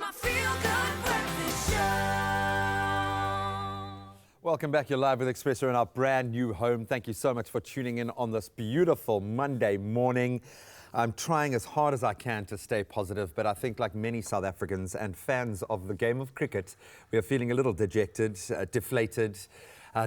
my feel-good breakfast show. Welcome back. You're live with Expresso in our brand new home. Thank you so much for tuning in on this beautiful Monday morning. I'm trying as hard as I can to stay positive, but I think like many South Africans and fans of the game of cricket, we are feeling a little dejected, deflated,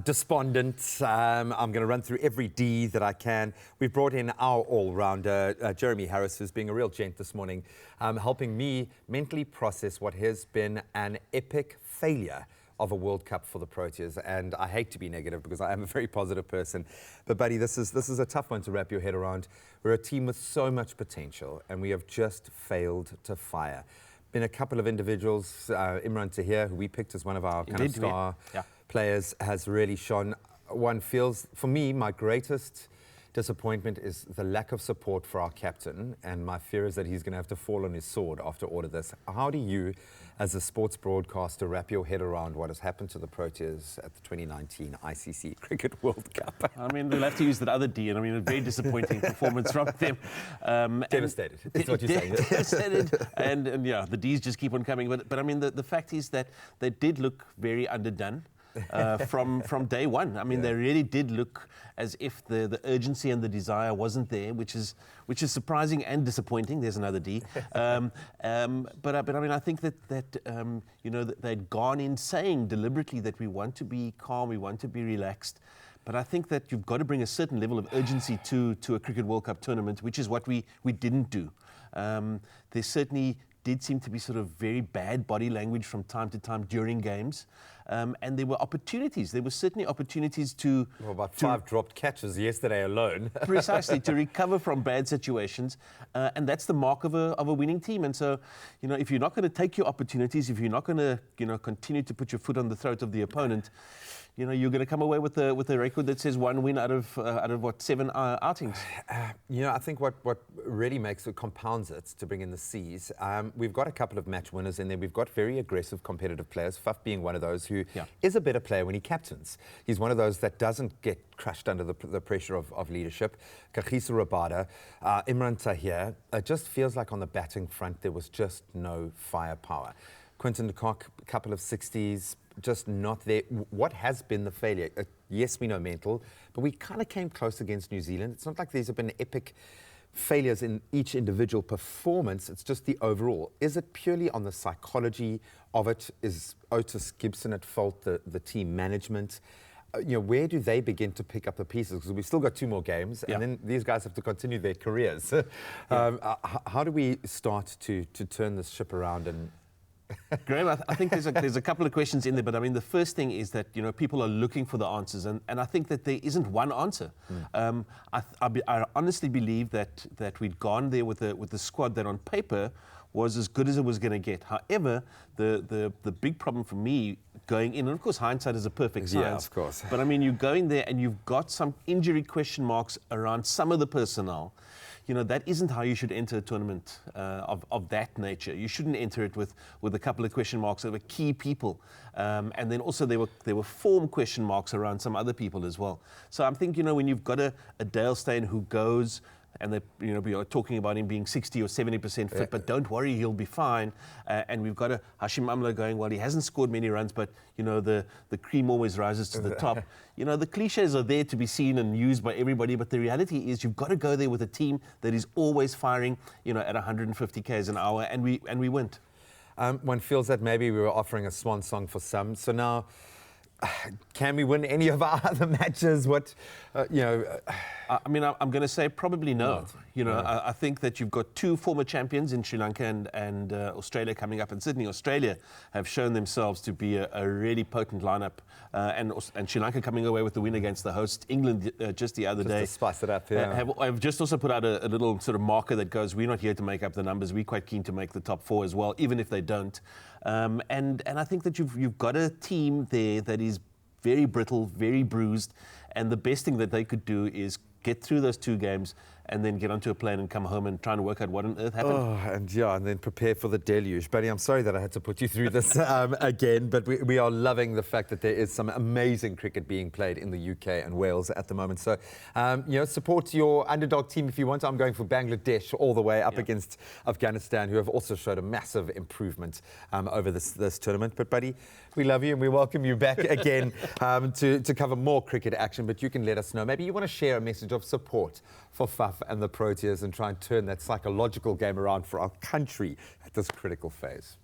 despondent. I'm going to run through every D that I can. We've brought in our all-rounder, Jeremy Harris, who's being a real gent this morning, helping me mentally process what has been an epic failure of a World Cup for the Proteas. And I hate to be negative because I am a very positive person. But buddy, this is a tough one to wrap your head around. We're a team with so much potential and we have just failed to fire. Been a couple of individuals, Imran Tahir, who we picked as one of our kind of star players, has really shone. One feels, for me, my greatest disappointment is the lack of support for our captain, and my fear is that he's going to have to fall on his sword after all of this. How do you, as a sports broadcaster, wrap your head around what has happened to the Proteas at the 2019 ICC Cricket World Cup? I mean, we'll have to use that other D, and I mean, a very disappointing performance from them. Devastated, is what you're saying. Devastated, and yeah, the Ds just keep on coming. But I mean, the fact is that they did look very underdone. From day one. I mean, they really did look as if the urgency and the desire wasn't there, which is surprising and disappointing. There's another D. But I mean, I think that you know, that they'd gone in saying deliberately that we want to be calm, we want to be relaxed. But I think that you've got to bring a certain level of urgency to a Cricket World Cup tournament, which is what we didn't do. There certainly did seem to be sort of very bad body language from time to time during games. And there were opportunities. There were certainly opportunities to... Well, about 5 dropped catches yesterday alone. Precisely, to recover from bad situations. And that's the mark of a winning team. And so, you know, if you're not going to take your opportunities, if you're not going to, you know, continue to put your foot on the throat of the opponent, you know, you're going to come away with a record that says 1 win out of what, 7 outings. You know, I think what really makes it, compounds it, to bring in the C's, we've got a couple of match winners in there. We've got very aggressive competitive players, Faf being one of those who is a better player when he captains. He's one of those that doesn't get crushed under the pressure of leadership. Kagiso Rabada, Imran Tahir, it just feels like on the batting front there was just no firepower. Quinton de Kock, a couple of 60s, just not there. What has been the failure? Yes, we know mental, but we kind of came close against New Zealand. It's not like these have been epic failures in each individual performance. It's just the overall. Is it purely on the psychology of it? Is Otis Gibson at fault, the team management? You know, where do they begin to pick up the pieces? Because we've still got 2 more games, and then these guys have to continue their careers. How do we start to turn this ship around? And Graham, I think there's a couple of questions in there, but I mean, the first thing is that, you know, people are looking for the answers, and I think that there isn't one answer. I honestly believe that we'd gone there with the squad that on paper was as good as it was going to get. However, the big problem for me going in, and of course hindsight is a perfect science. Yeah, of course. But I mean, you're going there and you've got some injury question marks around some of the personnel. You know, that isn't how you should enter a tournament of that nature. You shouldn't enter it with a couple of question marks over key people. And then also there were form question marks around some other people as well. So I'm thinking, you know, when you've got a Dale Steyn who goes, and they, you know, we are talking about him being 60 or 70% fit, but don't worry, he'll be fine. And we've got a Hashim Amla going, well, he hasn't scored many runs, but, you know, the cream always rises to the top. You know, the cliches are there to be seen and used by everybody, but the reality is you've got to go there with a team that is always firing, you know, at 150 k's an hour, and we went. One feels that maybe we were offering a swan song for some. So now, can we win any of our other matches? What, you know... I mean, I'm going to say probably no. Not. You know, I think that you've got 2 former champions in Sri Lanka and Australia coming up, and Sydney. Australia have shown themselves to be a really potent lineup, and Sri Lanka coming away with the win against the host England just the other day. Just to spice it up, I've just also put out a little sort of marker that goes, we're not here to make up the numbers. We're quite keen to make the top 4 as well, even if they don't. And I think that you've got a team there that is very brittle, very bruised, and the best thing that they could do is get through those 2 games and then get onto a plane and come home and try and work out what on earth happened. Oh, and then prepare for the deluge. Buddy, I'm sorry that I had to put you through this again, but we are loving the fact that there is some amazing cricket being played in the UK and Wales at the moment. So, support your underdog team if you want. I'm going for Bangladesh all the way up against Afghanistan, who have also showed a massive improvement over this tournament. But, buddy, we love you and we welcome you back again to cover more cricket action. But you can let us know. Maybe you want to share a message of support for Faf and the Proteas and try and turn that psychological game around for our country at this critical phase.